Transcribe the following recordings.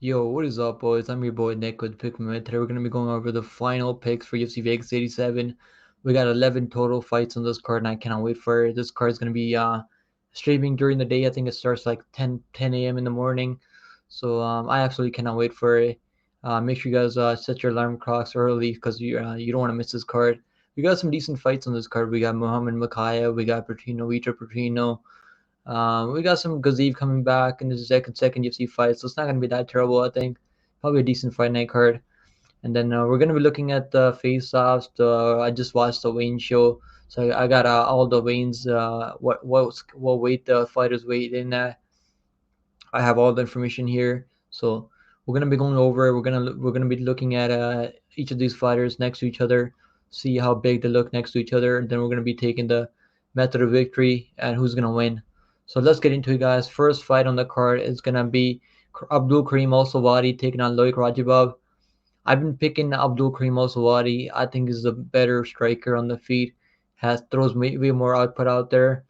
Yo, what is up, boys? I'm your boy Nick with Pick My Today we're going to be going over the final picks for UFC Vegas 87. We got 11 total fights on this card, and I cannot wait for it. This card is going to be streaming during the day. I think it starts like 10 a.m. in the morning. So I absolutely cannot wait for it. Make sure you guys set your alarm clocks early because you don't want to miss this card. We got some decent fights on this card. We got Muhammad Mokaev, we got Vitor Pertino, we got some Gaziev coming back in the second UFC fight, so it's not going to be that terrible, I think. Probably a decent fight night card. And then we're going to be looking at the face-offs. I just watched the Wayne show, so I got all the Wayne's, what weight the fighters weighed in at. I have all the information here, so we're going to be going over. We're gonna be looking at each of these fighters next to each other, see how big they look next to each other, and then we're going to be taking the method of victory and who's going to win. So let's get into it, guys. First fight on the card is going to be Abdul-Kareem Al-Selwady taking on Loik Radzhabov. I've been picking Abdul-Kareem Al-Selwady. I think he's a better striker on the feet, throws way more output out there,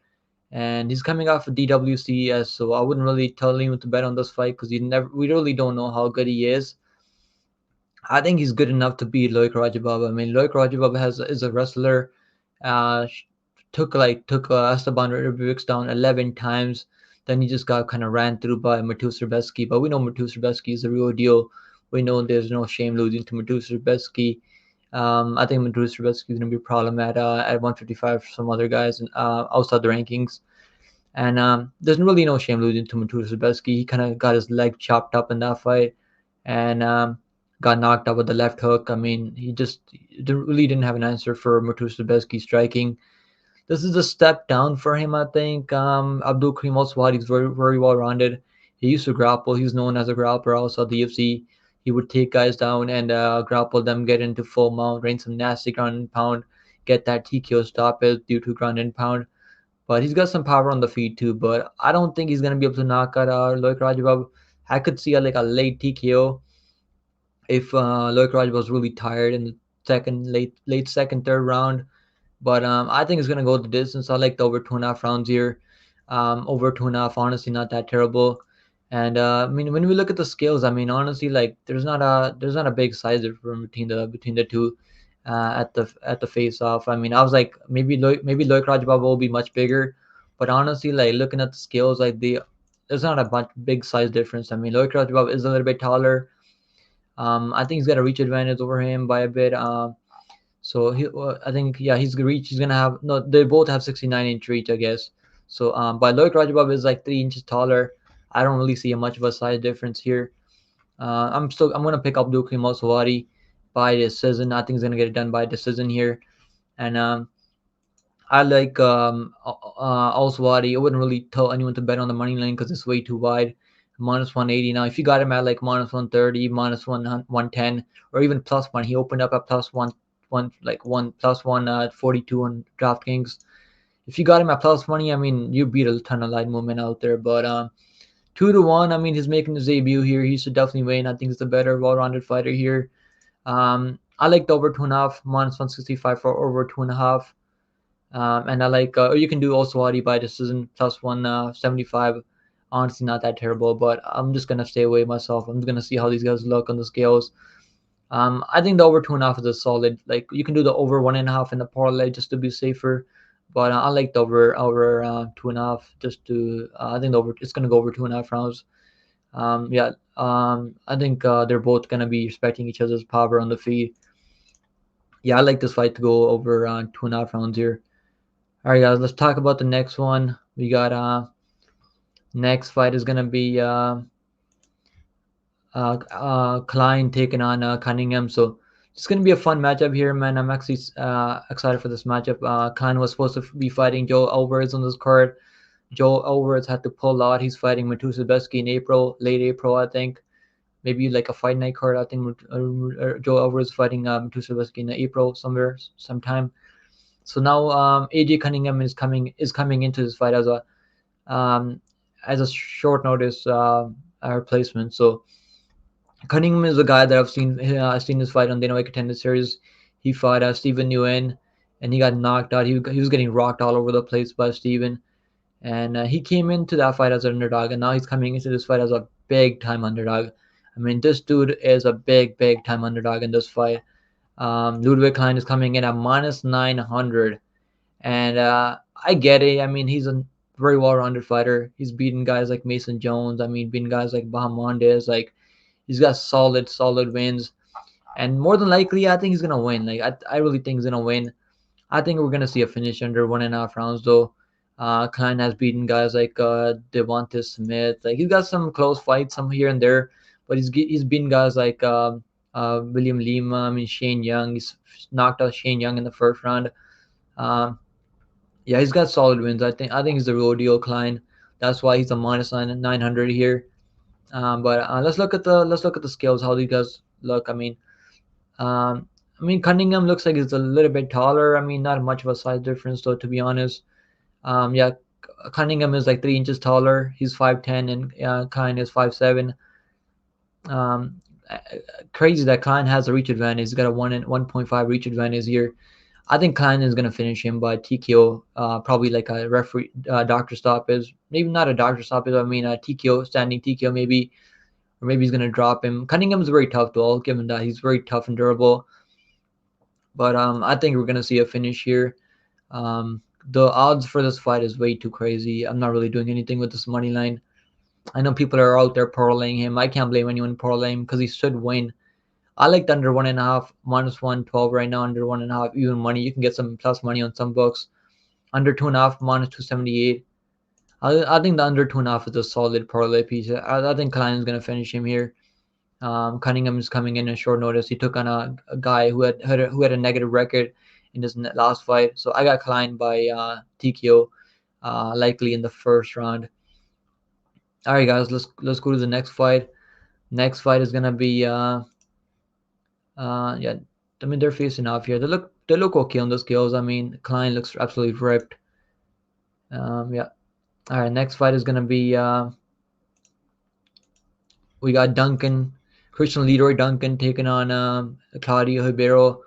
and he's coming off of DWCS, so I wouldn't really tell anyone to bet on this fight because we really don't know how good he is. I think he's good enough to beat Loik Radzhabov. I mean, Loik Radzhabov is a wrestler. Uh, took Esteban Rodriguez down 11 times. Then he just got kind of ran through by Matus Rebetsky. But we know Matus Rebetsky is the real deal. We know there's no shame losing to Matus Rebetsky. I think Matus Rebetsky is going to be a problem at 155 for some other guys outside the rankings. And there's really no shame losing to Matus Rebetsky. He kind of got his leg chopped up in that fight and got knocked out with the left hook. I mean, he just really didn't have an answer for Matus Rebetsky striking. This is a step down for him, I think. Abdul-Kareem Al-Selwady is very well rounded. He used to grapple. He's known as a grappler outside the UFC. He would take guys down and grapple them, get into full mount, rain some nasty ground and pound, get that TKO stoppage due to ground and pound. But he's got some power on the feet too. But I don't think he's gonna be able to knock out Loik Radzhabov. I could see like a late TKO if Loik Radzhabov was really tired in the late second, third round. But I think it's gonna go the distance. I like the over 2.5 rounds here. Over 2.5, honestly, not that terrible. And I mean, when we look at the scales, I mean, honestly, like there's not a big size difference between the two at the face off. I mean, I was like maybe Loik Radzhabov will be much bigger, but honestly, like looking at the scales, like there's not a much big size difference. I mean, Loik Radzhabov is a little bit taller. I think he's got a reach advantage over him by a bit. So I think he's gonna reach. He's gonna have no. They both have 69-inch reach, I guess. So but Loik Radzhabov is like 3 inches taller. I don't really see much of a size difference here. I'm gonna pick up Abdul-Kareem Al-Selwady by decision. I think he's gonna get it done by decision here. And I like Al-Selwady. I wouldn't really tell anyone to bet on the money line because it's way too wide. Minus 180 now. If you got him at like minus 130, minus 110, or even plus one, he opened up at plus one plus 142 on DraftKings. If you got him at plus money, I mean you beat a ton of line movement out there. But 2-1, I mean he's making his debut here. He should definitely win. I think he's the better, well-rounded fighter here. I like the over 2.5, minus 165 for over 2.5. And I like, or you can do also Adi by decision plus 175. Honestly, not that terrible, but I'm just gonna stay away myself. I'm just gonna see how these guys look on the scales. I think the over 2.5 is a solid. Like you can do the over 1.5 in the parlay just to be safer, but I like the over 2.5 just to. I think the over it's gonna go over 2.5 rounds. Yeah. I think they're both gonna be respecting each other's power on the feet. Yeah, I like this fight to go over 2.5 rounds here. All right, guys, let's talk about the next one. We got next fight is gonna be Klein taking on Cunningham. So it's gonna be a fun matchup here, man. I'm actually excited for this matchup. Klein was supposed to be fighting Joe Alvarez on this card. Joe Alvarez had to pull out. He's fighting Matus Rebetsky in April, late April, I think. Maybe like a fight night card. I think Joe Alvarez fighting Matus Rebetsky in April sometime. So now AJ Cunningham is coming into this fight um, as a short notice replacement. So Cunningham is a guy that I've seen this fight on the No Contender Series. He fought Steven Nguyen, and he got knocked out. He was getting rocked all over the place by Steven, and he came into that fight as an underdog, and now he's coming into this fight as a big time underdog. I mean, this dude is a big time underdog in this fight. Ludwig Klein is coming in at minus 900. And I get it. I mean, he's a very well-rounded fighter. He's beaten guys like Mason Jones. I mean, beaten guys like Bahamondes. Like, he's got solid wins. And more than likely, I think he's gonna win. Like, I really think he's gonna win. I think we're gonna see a finish under 1.5 rounds though. Klein has beaten guys like Devonta Smith. Like, he's got some close fights, some here and there, but he's beaten guys like William Lima. I mean, Shane Young. He's knocked out Shane Young in the first round. Um, yeah, he's got solid wins. I think he's the real deal, Klein. That's why he's a minus 900 here. But let's look at the skills. How these guys look. Cunningham looks like he's a little bit taller. I mean, not much of a size difference though, to be honest. Yeah, Cunningham is like 3 inches taller. He's 5'10", and Klein is 5'7". Um, Crazy that Klein has a reach advantage. He's got a 1.5 reach advantage here. I think Klein is going to finish him by TKO, probably like a referee doctor stoppage. Maybe not a doctor stoppage. I mean, a TKO, standing TKO maybe, or maybe he's going to drop him. Cunningham is very tough, though. I'll give him that. He's very tough and durable. But I think we're going to see a finish here. The odds for this fight is way too crazy. I'm not really doing anything with this money line. I know people are out there parlaying him. I can't blame anyone parlaying him because he should win. I like the under 1.5, minus 112 right now, under 1.5, even money. You can get some plus money on some books. Under 2.5, minus 278. I think the under 2.5 is a solid parlay piece. I think Klein is going to finish him here. Cunningham is coming in short notice. He took on a guy who had a negative record in his last fight. So I got Klein by TKO, likely in the first round. All right, guys, let's go to the next fight. Next fight is gonna be yeah. I mean, they're facing off here. They look okay on the scales. I mean, Klein looks absolutely ripped. Yeah. All right, next fight is gonna be we got Christian Leroy Duncan taking on Claudio Ribeiro.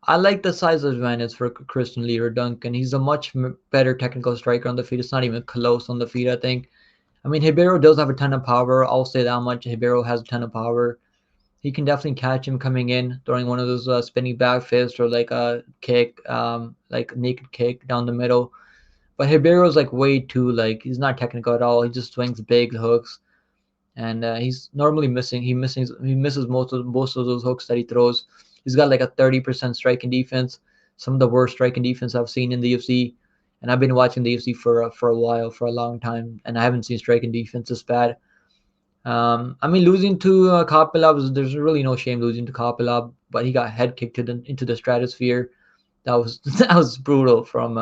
I like the size advantage for Christian Leroy Duncan. He's a much better technical striker on the feet. It's not even close on the feet, I think. I mean, Ribeiro does have a ton of power. I'll say that much. Ribeiro has a ton of power. He can definitely catch him coming in, throwing one of those spinning back fists or like a kick, like a naked kick down the middle. But Ribeiro's like way too, like, he's not technical at all. He just swings big hooks, and he's normally missing. He misses most of those hooks that he throws. He's got like a 30% striking defense, some of the worst striking defense I've seen in the UFC. And I've been watching the UFC for a while, for a long time, and I haven't seen striking defense this bad. I mean, losing to Kopylov, there's really no shame losing to Kopylov, but he got head kicked into the stratosphere. That was that was brutal from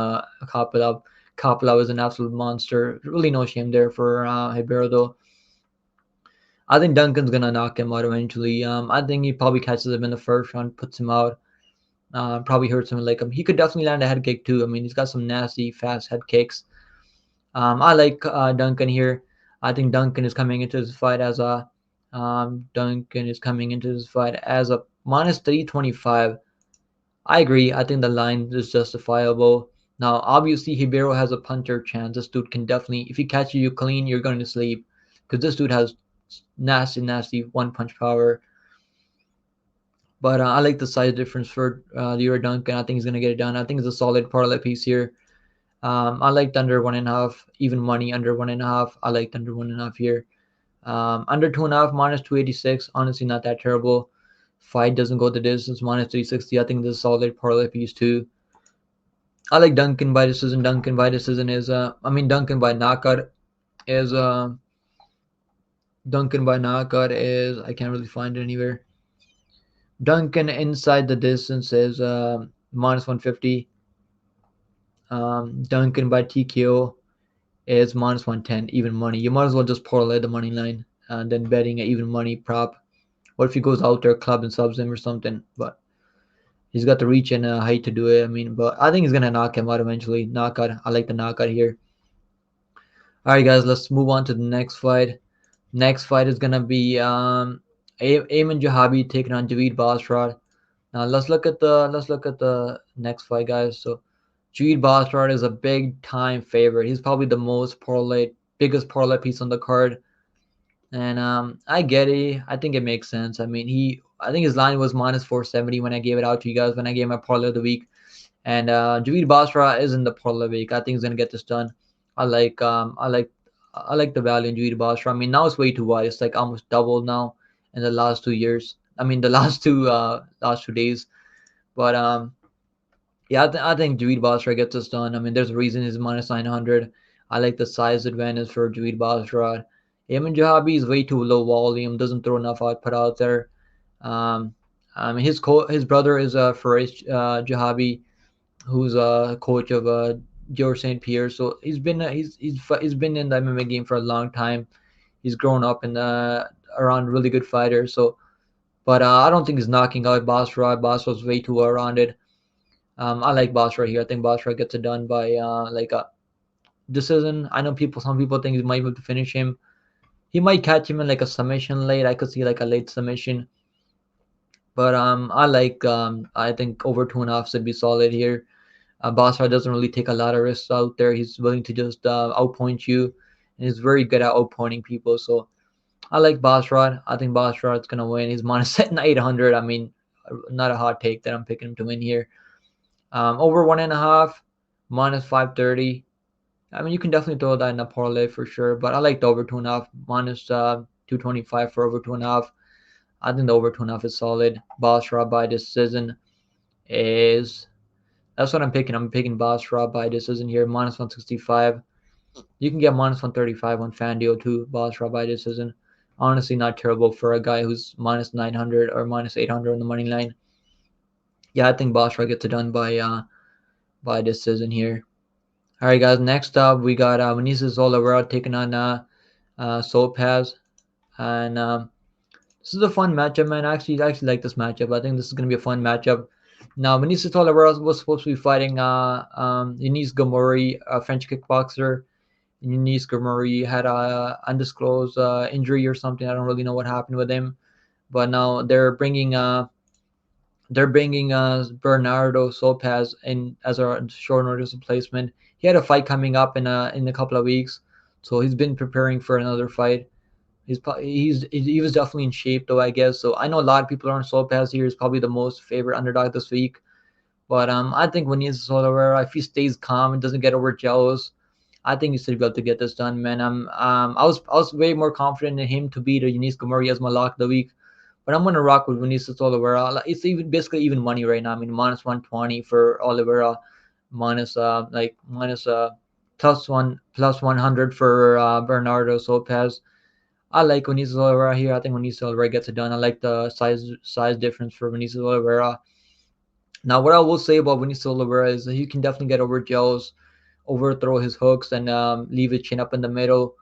Kopylov. Kopylov is an absolute monster. Really no shame there for Ribeiro though. I think Duncan's gonna knock him out eventually. I think he probably catches him in the first round, puts him out. Probably hurts him like him. He could definitely land a head kick too. I mean, he's got some nasty, fast head kicks. I like Duncan here. I think Duncan is coming into this fight as a minus 325. I agree. I think the line is justifiable. Now, obviously, Ribeiro has a puncher chance. This dude can definitely, if he catches you clean, you're going to sleep, because this dude has nasty one punch power. But I like the size difference for Leroy Duncan. I think he's going to get it done. I think it's a solid parlay piece here. I liked under 1.5, even money under 1.5. I liked under 1.5 here. Under 2.5, minus 286. Honestly, not that terrible. Fight doesn't go the distance, minus 360. I think this is a solid parlay piece too. I like Duncan by decision. Duncan by knockout is I can't really find it anywhere. Duncan inside the distance is minus 150. Duncan by TKO is minus 110, even money. You might as well just parlay the money line and then betting an even money prop. What if he goes out there, club and subs him or something? But he's got the reach and height to do it. I mean, but I think he's gonna knock him out eventually. Knockout. I like the knockout here. All right, guys, let's move on to the next fight. Next fight is gonna be Aiemann Zahabi taking on Javid Basharat. Now let's look at the next fight, guys. So Javid Basharat is a big time favorite. He's probably the biggest parlay piece on the card. And I get it. I think it makes sense. I mean, I think his line was minus 470 when I gave it out to you guys when I gave my parlay of the week. And Javid Basra is in the parlay of the week. I think he's gonna get this done. I like um I like I like the value in Javid Basra. I mean, now it's way too wide. It's like almost doubled now in the last 2 years. I mean, the last 2 days. But yeah, I think Javid Basra gets this done. I mean, there's a reason he's minus 900. I like the size advantage for Javid Basra. Aiemann Zahabi is way too low volume, doesn't throw enough output out there. Um, I mean, his brother is Faris Zahabi, who's a coach of George St. Pierre. So he's been in the MMA game for a long time. He's grown up in around really good fighters. So, but I don't think he's knocking out Basra. Basra's way too well rounded. I like Basra here. I think Basra gets it done by like a decision. I know some people think he might be able to finish him. He might catch him in like a submission late. I could see like a late submission. But I think over 2.5 should be solid here. Basra doesn't really take a lot of risks out there. He's willing to just outpoint you, and he's very good at outpointing people. So I like Basra. I think Basra's gonna win. He's minus 800. I mean, not a hot take that I'm picking him to win here. Over 1.5, minus 530. I mean, you can definitely throw that in a parlay for sure. But I like the over 2.5, minus 225 for over 2.5. I think the over 2.5 is solid. Basra by decision is that's what I'm picking. I'm picking Basra by decision here, minus 165. You can get minus 135 on FanDuel too. Basra by decision. Honestly, not terrible for a guy who's minus 900 or minus 800 on the money line. Yeah, I think Basra gets it done by decision here. All right, guys. Next up, we got Vinicius Oliveira taking on Sopaj, and this is a fun matchup, man. I actually like this matchup. I think this is gonna be a fun matchup. Now, Vinicius Oliveira was supposed to be fighting Enis Gamori, a French kickboxer. Enis Gamori had a undisclosed injury or something. I don't really know what happened with him, but now they're bringing Bernardo Sopaj in as a short notice replacement. He had a fight coming up in a couple of weeks, so he's been preparing for another fight. He was definitely in shape though, I guess. So I know a lot of people are on Sopaj here. Is probably the most favorite underdog this week. But I think when he's Oliveira, if he stays calm and doesn't get over jealous, I think he should be able to get this done, man. I was way more confident in him to beat Eunice Gamuri as my lock of the week. But I'm gonna rock with Vinicius Oliveira. It's even basically even money right now. I mean, minus 120 for Oliveira, minus plus 100 for Bernardo Sopaj. I like Vinicius Oliveira here. I think Vinicius Oliveira gets it done. I like the size difference for Vinicius Oliveira. Now, what I will say about Vinicius Oliveira is that he can definitely get over Joe's, overthrow his hooks, and leave his chin up in the middle.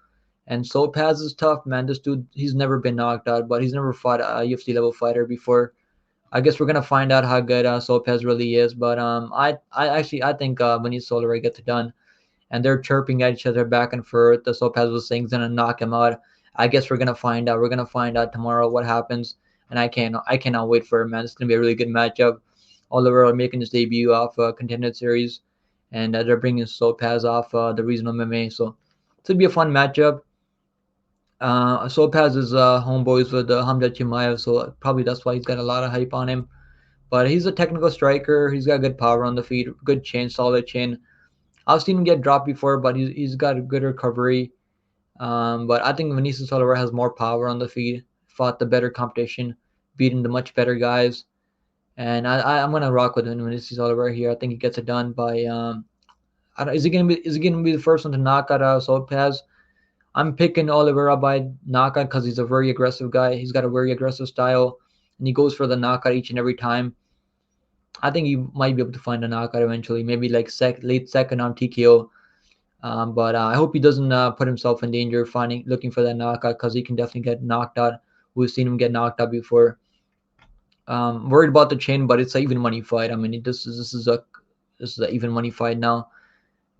And Sopaj is tough, man. This dude, he's never been knocked out, but he's never fought a UFC level fighter before. I guess we're gonna find out how good Sopaj really is. But I think Vinicius Oliveira gets it done, and they're chirping at each other back and forth. The Sopaj was saying he's gonna knock him out. I guess we're gonna find out. We're gonna find out tomorrow what happens, and I cannot wait for it, man. It's gonna be a really good matchup. Oliver making his debut off Contender Series, and they're bringing Sopaj off the regional MMA. So it's gonna be a fun matchup. Sopaj is homeboys with Hamza Chimaev, so probably that's why he's got a lot of hype on him. But he's a technical striker. He's got good power on the feet, good chin, solid chin. I've seen him get dropped before, but he's got a good recovery. But I think Vinicius Oliveira has more power on the feet, fought the better competition, beating the much better guys. And I'm gonna rock with Vinicius Oliveira here. I think he gets it done by is he gonna be the first one to knock out Sopaj? I'm picking Oliveira by knockout because he's a very aggressive guy. He's got a very aggressive style, and he goes for the knockout each and every time. I think he might be able to find a knockout eventually, maybe like late second on TKO. But I hope he doesn't put himself in danger looking for that knockout because he can definitely get knocked out. We've seen him get knocked out before. Worried about the chin, but it's an even money fight. I mean, this is a even money fight now.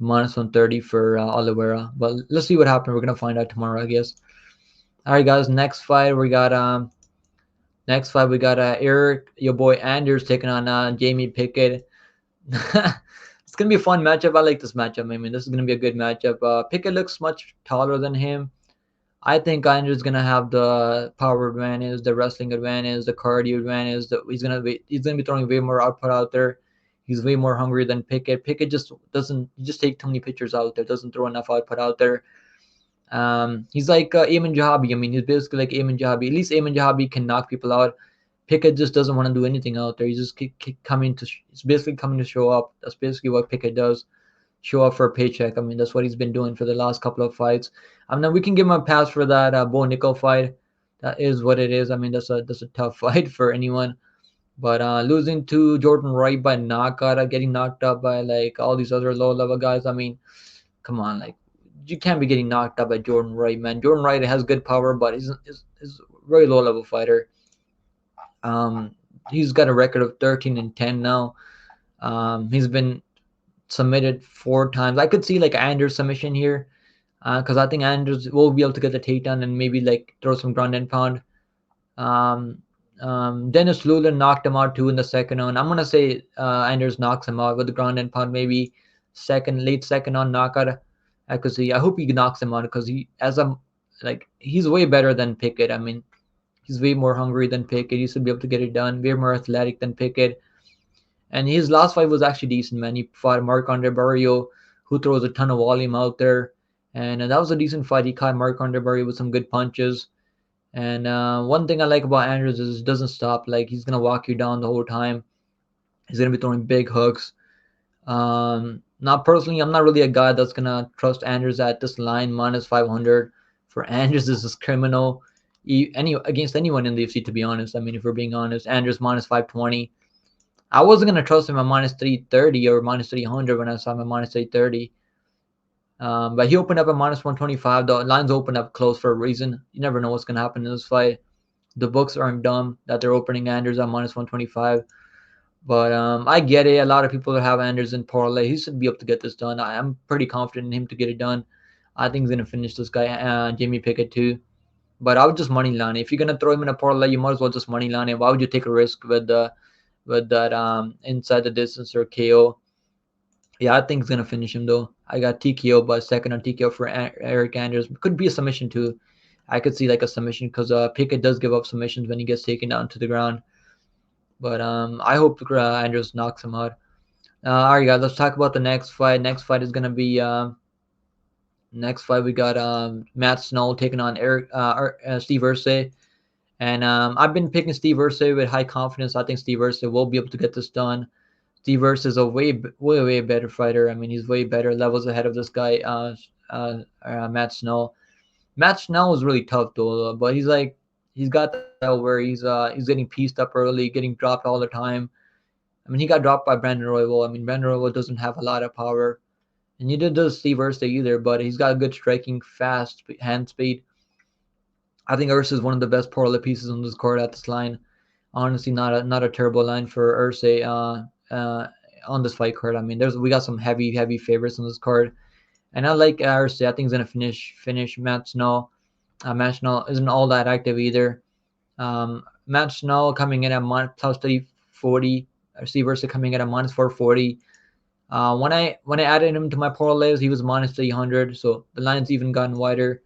Minus 130 for Oliveira. But let's see what happens. We're gonna find out tomorrow, I guess. All right, guys. Next fight we got Eryk, your boy Anders taking on Jamie Pickett. It's gonna be a fun matchup. I like this matchup. I mean, this is gonna be a good matchup. Pickett looks much taller than him. I think Andrew's gonna have the power advantage, the wrestling advantage, the cardio advantage. He's gonna be throwing way more output out there. He's way more hungry than Pickett. Pickett just doesn't he just take too many pictures out there. Doesn't throw enough output out there. He's like Aiemann Jahabi. I mean, he's basically like Aiemann Jahabi. At least Aiemann Jahabi can knock people out. Pickett just doesn't want to do anything out there. He's just coming to. He's basically coming to show up. That's basically what Pickett does. Show up for a paycheck. I mean, that's what he's been doing for the last couple of fights. I mean, we can give him a pass for that Bo Nickel fight. That is what it is. I mean, that's a tough fight for anyone. But losing to Jordan Wright by knockout, getting knocked up by like all these other low level guys. I mean, come on, like you can't be getting knocked out by Jordan Wright, man. Jordan Wright has good power, but he's a very low level fighter. He's got a record of 13-10 now. He's been submitted 4 times. I could see like Anders submission here, because I think Anders will be able to get the takedown and maybe like throw some ground and pound. Dennis Lulin knocked him out too in the second round. I'm gonna say Anders knocks him out with the ground and pound, maybe late second on knockout. I could see. I hope he knocks him out because he's way better than Pickett. I mean, he's way more hungry than Pickett. He should be able to get it done. Way more athletic than Pickett. And his last fight was actually decent, man. He fought Marc-Andre Barrio, who throws a ton of volume out there. And that was a decent fight. He caught Marc-Andre Barrio with some good punches. And one thing I like about Andrews is he doesn't stop. Like, he's going to walk you down the whole time. He's going to be throwing big hooks. Not personally, I'm not really a guy that's going to trust Andrews at this line, minus 500. For Andrews, this is criminal. Against anyone in the UFC, to be honest. I mean, if we're being honest, Andrews minus 520. I wasn't going to trust him at minus 330 or minus 300 when I saw him at minus 330. But he opened up at minus 125. The lines opened up close for a reason. You never know what's going to happen in this fight. The books aren't dumb that they're opening Anders at minus 125. But I get it. A lot of people have Anders in parlay. He should be able to get this done. I'm pretty confident in him to get it done. I think he's going to finish this guy, Jamie Pickett, too. But I would just money line it. If you're going to throw him in a parlay, you might as well just money line it. Why would you take a risk with that inside the distance or KO? Yeah, I think he's going to finish him, though. I got TKO by second on TKO for Eryk Anders. Could be a submission, too. I could see like a submission because Pickett does give up submissions when he gets taken down to the ground. But I hope Anders knocks him out. All right, guys, let's talk about the next fight. Next fight is going to be next fight. We got Matt Schnell taking on Steve Erceg. And I've been picking Steve Erceg with high confidence. I think Steve Erceg will be able to get this done. Steve Erceg is a way better fighter. I mean, he's way better, levels ahead of this guy, Matt Schnell. Matt Schnell was really tough though, but he's got that where he's getting pieced up early, getting dropped all the time. I mean, he got dropped by Brandon Royval. I mean, Brandon Royval doesn't have a lot of power, and neither does Steve Erceg either. But he's got good striking, fast hand speed. I think Erceg is one of the best parlay pieces on this card at this line. Honestly, not a terrible line for Erceg on this fight card. I mean, we got some heavy favorites on this card. And I like Erceg. I think he's going to finish Matt Schnell. Matt Schnell isn't all that active either. Matt Schnell coming in at plus 340. Steve Erceg coming in at minus 440. When I added him to my parlays, he was minus 300. So the line's even gotten wider.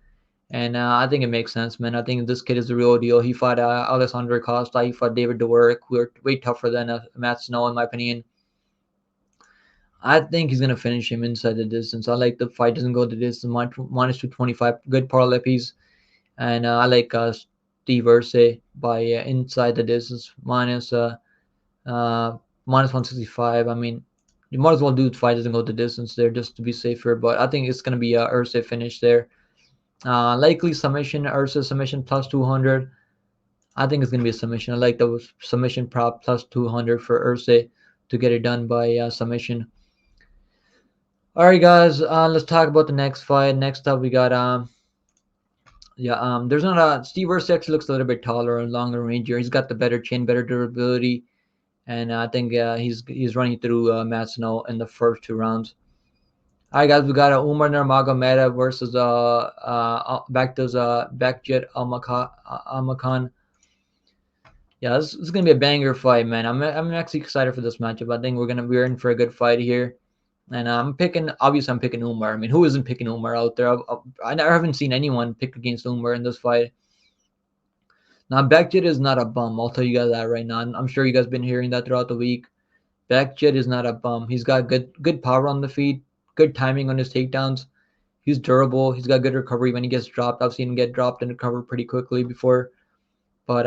And I think it makes sense, man. I think this kid is the real deal. He fought Alessandro Costa. He fought David Dvorak, who are way tougher than Matt Schnell, in my opinion. I think he's going to finish him inside the distance. I like the fight doesn't go the distance. Minus 225, good parlay piece. And I like Steve Erceg by inside the distance, minus 165. I mean, you might as well do the fight doesn't go the distance there just to be safer. But I think it's going to be a Erceg finish there. Likely submission, Erceg submission plus 200. I think it's going to be a submission. I like the submission prop plus 200 for Erceg to get it done by submission. All right, guys, let's talk about the next fight. Next up, we got there's not a Steve Erceg actually looks a little bit taller and longer range. He's got the better chin, better durability, and I think he's running through Matt Schnell in the first 2 rounds. All right, guys, we got Umar Nurmagomedov versus Bekzat Almakhan. Yeah, this is gonna be a banger fight, man. I'm actually excited for this matchup. I think we're in for a good fight here. And I'm picking Umar. I mean, who isn't picking Umar out there? I haven't seen anyone pick against Umar in this fight. Now, Bekzat is not a bum. I'll tell you guys that right now. I'm sure you guys been hearing that throughout the week. Bekzat is not a bum. He's got good power on the feet, good timing on his takedowns. He's durable. He's got good recovery when he gets dropped. I've seen him get dropped and recover pretty quickly before. But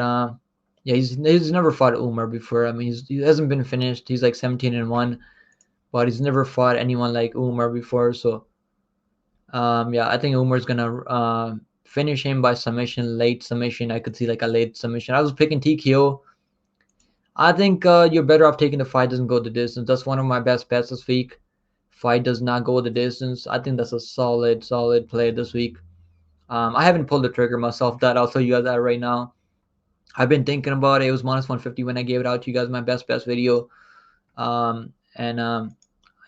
yeah, he's never fought Umar before. I mean, he hasn't been finished. He's like 17-1, but he's never fought anyone like Umar before. So yeah, I think Umar's gonna finish him by submission, late submission. I could see like a late submission. I was picking TKO. I think you're better off taking the fight doesn't go the distance. That's one of my best bets this week. Fight does not go the distance. I think that's a solid play this week. I haven't pulled the trigger myself. That I'll tell you guys that right now. I've been thinking about it. It was minus 150 when I gave it out to you guys. My best video. Yeah,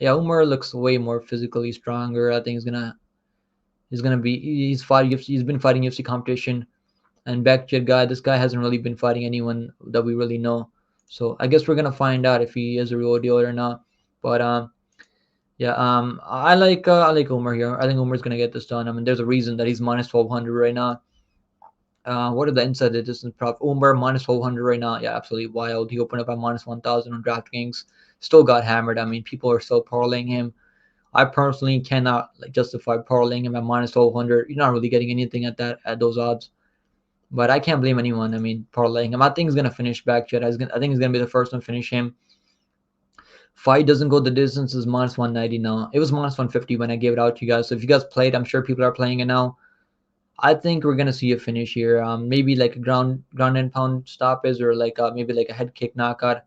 Umar looks way more physically stronger. I think he's been fighting UFC competition. And Bekzat guy, this guy hasn't really been fighting anyone that we really know. So I guess we're gonna find out if he is a real deal or not. But yeah, I like Umar here. I think Umar's gonna get this done. I mean, there's a reason that he's minus 1200 right now. What are the inside the distance prop? Umar minus 1200 right now. Yeah, absolutely wild. He opened up at minus 1000 on DraftKings. Still got hammered. I mean, people are still parlaying him. I personally cannot justify parlaying him at minus 1200. You're not really getting anything at those odds. But I can't blame anyone. I mean, parlaying him. I think he's gonna finish Bekzat. I think he's gonna be the first one to finish him. Fight doesn't go the distance is minus 190 now. It was minus 150 when I gave it out to you guys. So if you guys played, I'm sure people are playing it now. I think we're gonna see a finish here. Maybe like a ground and pound stoppage, or like maybe like a head kick knockout.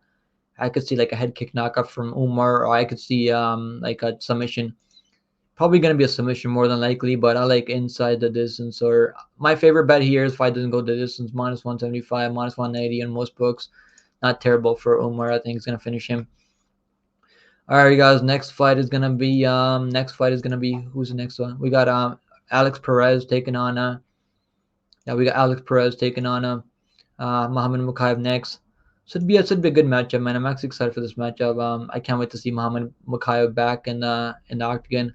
I could see like a head kick knockout from Umar, or I could see like a submission. Probably gonna be a submission more than likely, but I like inside the distance. Or my favorite bet here is fight doesn't go the distance, minus 175, minus 180 on most books. Not terrible for Umar. I think he's gonna finish him. All right, guys. Next fight is gonna be who's the next one? We got Alex Perez taking on Muhammad Mokaev next. Should be a good matchup, man. I'm actually excited for this matchup. I can't wait to see Muhammad Mokaev back in the octagon.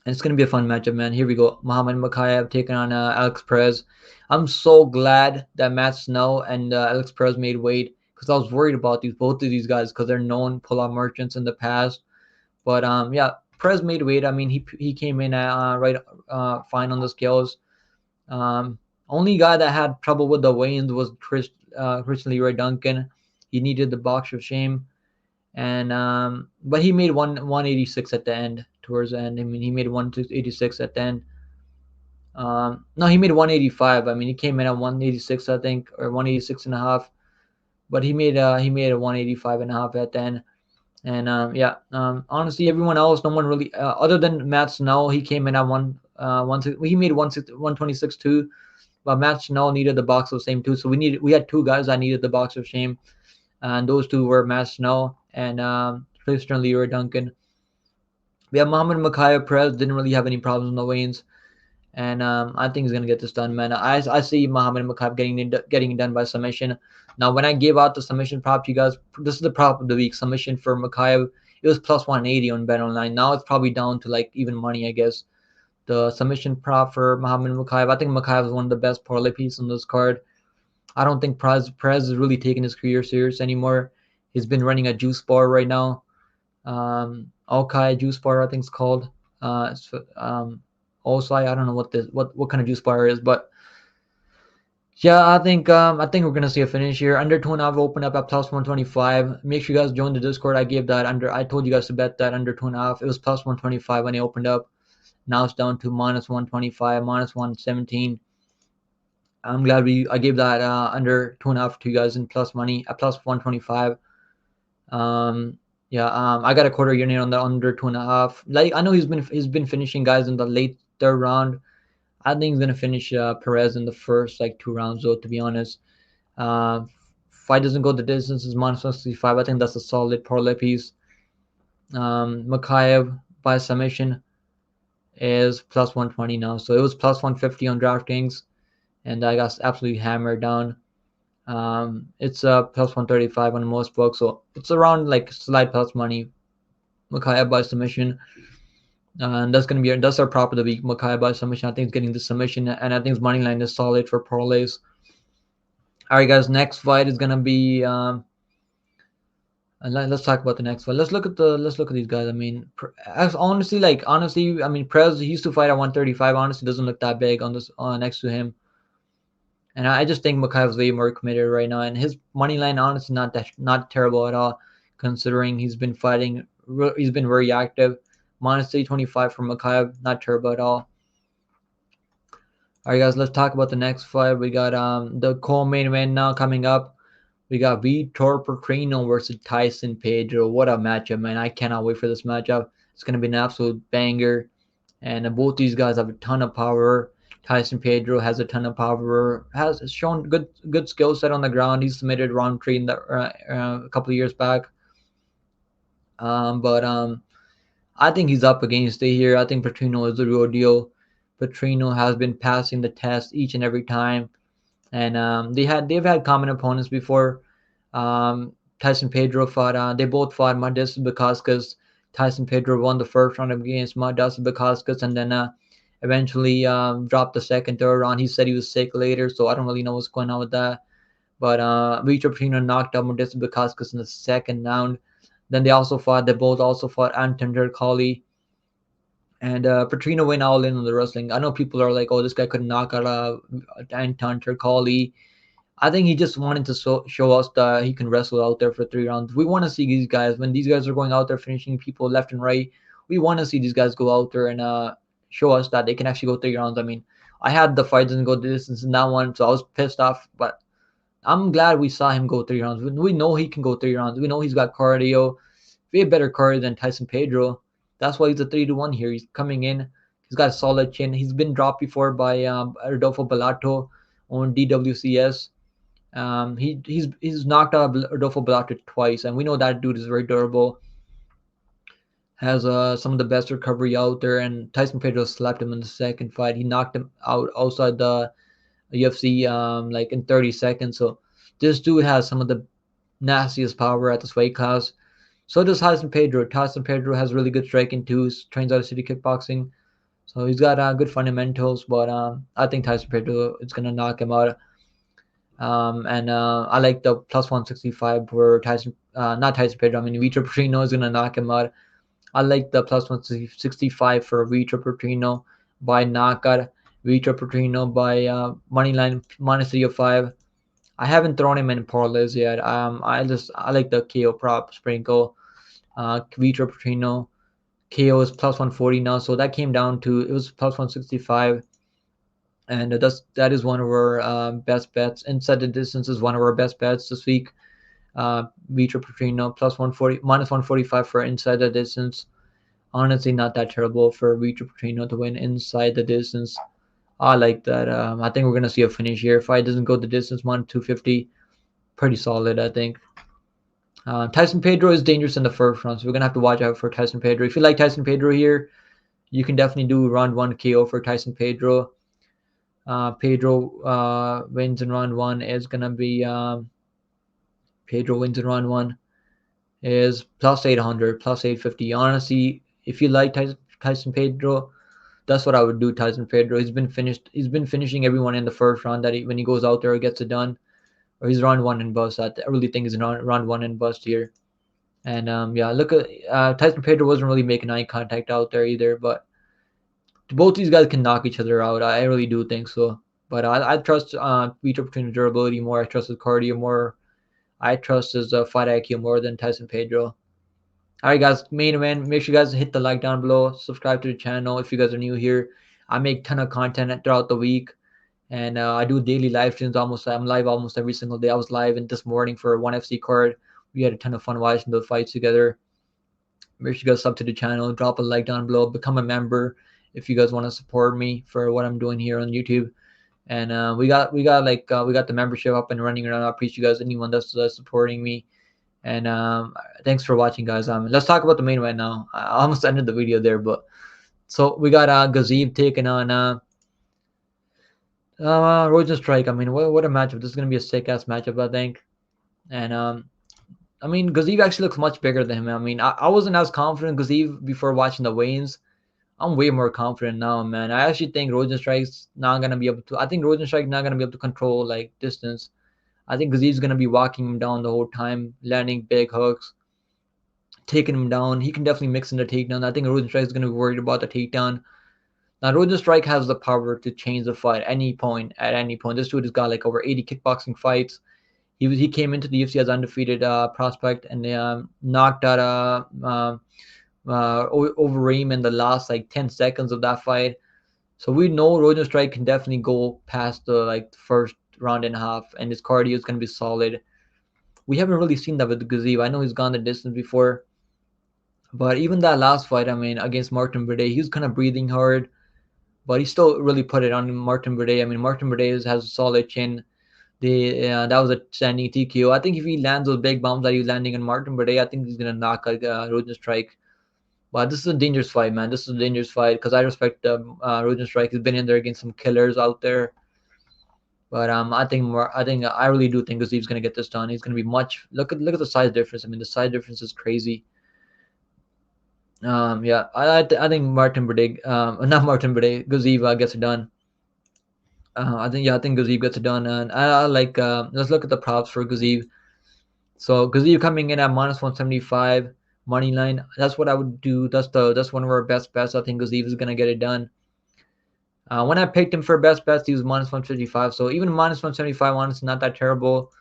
And it's gonna be a fun matchup, man. Here we go. Muhammad Mokaev taking on Alex Perez. I'm so glad that Matt Schnell and Alex Perez made weight, because I was worried about both of these guys, because they're known pull-out merchants in the past. But yeah, Perez made weight. I mean, he came in fine on the scales. Only guy that had trouble with the weigh-ins was Leroy Duncan. He needed the box of shame, and but he made 186 at the end. Towards the end, I mean, he made 186 at the end. No, he made 185. I mean, he came in at 186, I think, or 186 and a half. But he made a 185 and a half at the end. And yeah, honestly, everyone else, no one really, other than Matt Schnell, he came in at he made 126 too. But Matt Schnell needed the box of shame too. So we had two guys that needed the box of shame, and those two were Matt Schnell and Leroy Duncan. Yeah, Muhammad Mokaev Perez didn't really have any problems in the weigh-ins, and I think he's gonna get this done, man. I see Muhammad Mokaev getting it done by submission. Now, when I gave out the submission prop to you guys, this is the prop of the week. Submission for Mokaev, it was plus 180 on BetOnline. Now it's probably down to like even money, I guess. The submission prop for Muhammad Mokaev. I think Mokaev is one of the best parlay pieces on this card. I don't think Perez is really taking his career serious anymore. He's been running a juice bar right now. Alkai juice bar, I think it's called. Osai, I don't know what kind of juice bar is, but yeah, I think we're gonna see a finish here. Under 2.5 open up at plus 125. Make sure you guys join the Discord. I told you guys to bet that under 2.5. It was plus 125 when it opened up. Now it's down to minus 125, minus 117. I'm glad I gave that under 2.5 to you guys in plus money at plus 125. Yeah, I got a quarter unit on the under 2.5. Like, I know he's been finishing guys in the late third round. I think he's gonna finish Perez in the first like 2 rounds, though. To be honest, fight doesn't go the distance is minus 165. I think that's a solid parlay piece. Mokaev by submission is plus 120 now, so it was plus 150 on DraftKings, and I got absolutely hammered down. It's plus 135 on most books, so it's around like slight plus money. Mokaev by submission. And that's our prop of the week. Mokaev by submission. I think it's getting the submission, and I think his money line is solid for parlays. All right, guys. Next fight is gonna be. And let's talk about the next fight. Let's look at these guys. I mean, honestly, I mean, Perez, he used to fight at 135. Honestly, doesn't look that big on this next to him. And I just think Mokaev's way more committed right now, and his money line honestly not terrible at all, considering he's been fighting. He's been very active. Minus 325 from Mokaev, not terrible at all. All right, guys, let's talk about the next fight. We got the co-main event now coming up. We got Vitor Petrino versus Tyson Pedro. What a matchup, man! I cannot wait for this matchup. It's gonna be an absolute banger, and both these guys have a ton of power. Tyson Pedro has a ton of power. Has shown good skill set on the ground. He submitted round 3 in a couple of years back. But I think he's up against it here. I think Petrino is the real deal. Petrino has been passing the test each and every time, and they've had common opponents before. Tyson Pedro fought. They both fought Modestas Bukauskas. Tyson Pedro won the first round against Modestas Bukauskas, and then eventually dropped the second, third round. He said he was sick later, so I don't really know what's going on with that. But Vitor Petrino knocked out Modestas Bukauskas in the second round. Then they both also fought Anton Turkalj. And Petrino went all in on the wrestling. I know people are like, oh, this guy couldn't knock out Anton Turkalj. I think he just wanted to show us that he can wrestle out there for 3 rounds. We want to see these guys. When these guys are going out there finishing people left and right, we want to see these guys go out there and show us that they can actually go 3 rounds. I mean, I had the fight doesn't go the distance in that one, so I was pissed off. But I'm glad we saw him go 3 rounds. We know he can go 3 rounds. We know he's got cardio. Way better cardio than Tyson Pedro. That's why he's a 3-1 here. He's coming in. He's got a solid chin. He's been dropped before by Rodolfo Bellato on DWCS. He's knocked out Rodolfo Bellato twice, and we know that dude is very durable. Has some of the best recovery out there, and Tyson Pedro slapped him in the second fight. He knocked him out outside the UFC like in 30 seconds. So this dude has some of the nastiest power at this weight class. So does Tyson Pedro. Tyson Pedro has really good striking too. Trains out of City Kickboxing. So he's got good fundamentals, but I think Tyson Pedro is going to knock him out. And I like the plus 165 for Tyson, not Tyson Pedro. I mean, Vitor Petrino is going to knock him out. I like the plus 165 for Vitor Petrino by knockout. Vitor Petrino by moneyline minus 305. I haven't thrown him in parlays yet. I like the KO prop sprinkle. Vitor Petrino KO is plus 140 now, so that came down to it was plus 165, and that is one of our best bets. Inside the distance is one of our best bets this week. Vitor Petrino plus 140 minus 145 for inside the distance. Honestly, not that terrible for Vitor Petrino to win inside the distance. I like that. I think we're going to see a finish here. If it doesn't go the distance, 250, pretty solid, I think. Tyson Pedro is dangerous in the first round, so we're going to have to watch out for Tyson Pedro. If you like Tyson Pedro here, you can definitely do round 1 KO for Tyson Pedro. Pedro wins in round 1 is going to be Pedro wins in round 1 is plus 800, plus 850. Honestly, if you like Tyson Pedro, that's what I would do. Tyson Pedro. He's been finishing everyone in the first round. When he goes out there, gets it done, or he's round 1 and bust. I really think he's round 1 and bust here. And look at Tyson Pedro wasn't really making eye contact out there either. But both these guys can knock each other out. I really do think so. But I trust Vitor Petrino's durability more. I trust his cardio more. I trust his fight IQ more than Tyson Pedro. All right, guys, main event. Make sure you guys hit the like down below. Subscribe to the channel if you guys are new here. I make a ton of content throughout the week, and I do daily live streams. I'm live almost every single day. I was live this morning for one FC card. We had a ton of fun watching the fights together. Make sure you guys sub to the channel. Drop a like down below. Become a member if you guys want to support me for what I'm doing here on YouTube. And we got the membership up and running around. I appreciate you guys, anyone that's supporting me. And thanks for watching, guys. Let's talk about the main event now. I almost ended the video there, but so we got Gaziev taking on Rozenstruik. I mean, what a matchup! This is gonna be a sick ass matchup, I think. And I mean, Gaziev actually looks much bigger than him. I mean, I wasn't as confident Gaziev before watching the weigh-ins. I'm way more confident now, man. I actually think Rozenstruik's not gonna be able to. I think Rozenstruik's not gonna be able to control like distance. I think Gaziev's gonna be walking him down the whole time, landing big hooks, taking him down. He can definitely mix in the takedown. I think Rozenstruik is gonna be worried about the takedown. Now Rozenstruik has the power to change the fight at any point. At any point, this dude has got like over 80 kickboxing fights. He came into the UFC as undefeated prospect and knocked out Overeem in the last like 10 seconds of that fight. So we know Rozenstruik can definitely go past the like first round and a half, and his cardio is going to be solid. We haven't really seen that with Gaziev. I know he's gone the distance before, but even that last fight, I mean, against Martin Buday, he was kind of breathing hard, but he still really put it on Martin Buday. I mean, Martin Buday has a solid chin. That was a standing TKO. I think if he lands those big bombs that he's landing on Martin Buday, I think he's gonna knock Rozenstruik. But this is a dangerous fight, man. This is a dangerous fight because I respect Rozenstruik. He's been in there against some killers out there. But I really do think Gaziev's gonna get this done. He's gonna be much. Look at the size difference. I mean, the size difference is crazy. Yeah, I think Martin Buday, not Martin Buday, Gaziev gets it done. I think Gaziev gets it done, and I like. Let's look at the props for Gaziev. So Gaziev coming in at minus 175 money line. That's what I would do. That's one of our best bets. I think Gaziev is gonna get it done. When I picked him for best bets, he was minus 155. So even minus 175, honestly, not that terrible.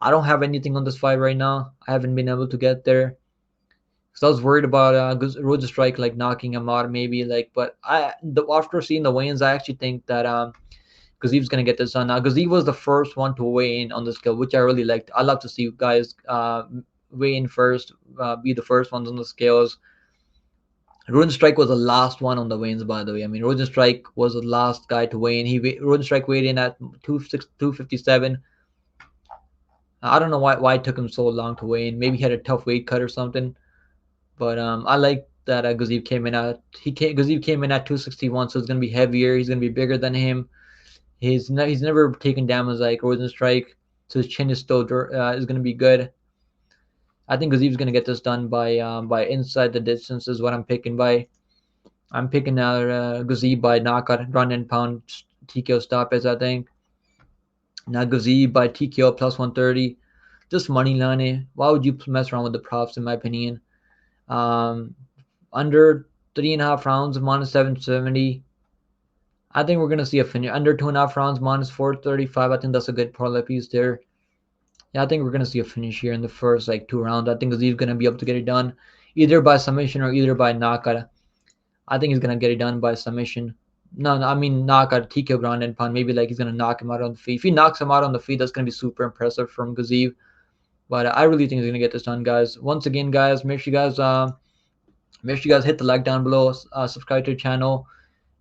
I don't have anything on this fight right now. I haven't been able to get there. So I was worried about Rozenstruik like knocking him out maybe like, but after seeing the weigh-ins, I actually think that Gaziev's gonna get this done. Now Gaziev was the first one to weigh in on the scale, which I really liked. I love to see guys weigh in first, be the first ones on the scales. Rozenstruik was the last one on the weigh-ins, by the way. I mean, Rozenstruik was the last guy to weigh in. Rozenstruik weighed in at 257. I don't know why it took him so long to weigh in. Maybe he had a tough weight cut or something. But I like that Gaziev came in at Gaziev came in at 261, so it's gonna be heavier. He's gonna be bigger than him. He's never taken damage like Rozenstruik, so his chin is still is gonna be good. I think Gaziev's gonna get this done by inside the distance is what I'm picking by. I'm picking Gaziev by knockout, run and pound, TKO stoppage. I think. Now Gaziev by TKO plus 130, just money line. Why would you mess around with the props? In my opinion. Under 3.5 rounds, minus 770. I think we're gonna see a finish. Under 2.5 rounds, minus 435. I think that's a good parlay piece there. Yeah, I think we're gonna see a finish here in the first like 2 rounds. I think Gaziev gonna be able to get it done, either by submission or either by knockout. I think he's gonna get it done by submission. No, I mean knockout, TKO ground and pound. Maybe like he's gonna knock him out on the feet. If he knocks him out on the feet, that's gonna be super impressive from Gaziev. But I really think he's gonna get this done, guys. Once again, guys, make sure you guys hit the like down below, subscribe to the channel,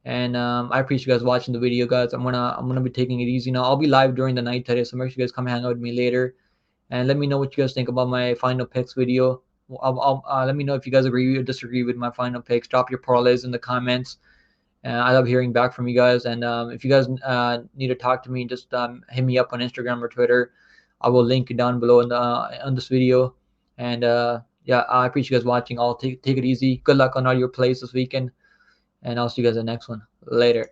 and I appreciate you guys watching the video, guys. I'm gonna be taking it easy now. I'll be live during the night today, so make sure you guys come hang out with me later, and let me know what you guys think about my final picks video. Let me know if you guys agree or disagree with my final picks. Drop your parlays in the comments. I love hearing back from you guys, and if you guys need to talk to me, just hit me up on Instagram or Twitter. I will link it down below on this video. And yeah, I appreciate you guys watching. I'll take it easy. Good luck on all your plays this weekend. And I'll see you guys in the next one. Later.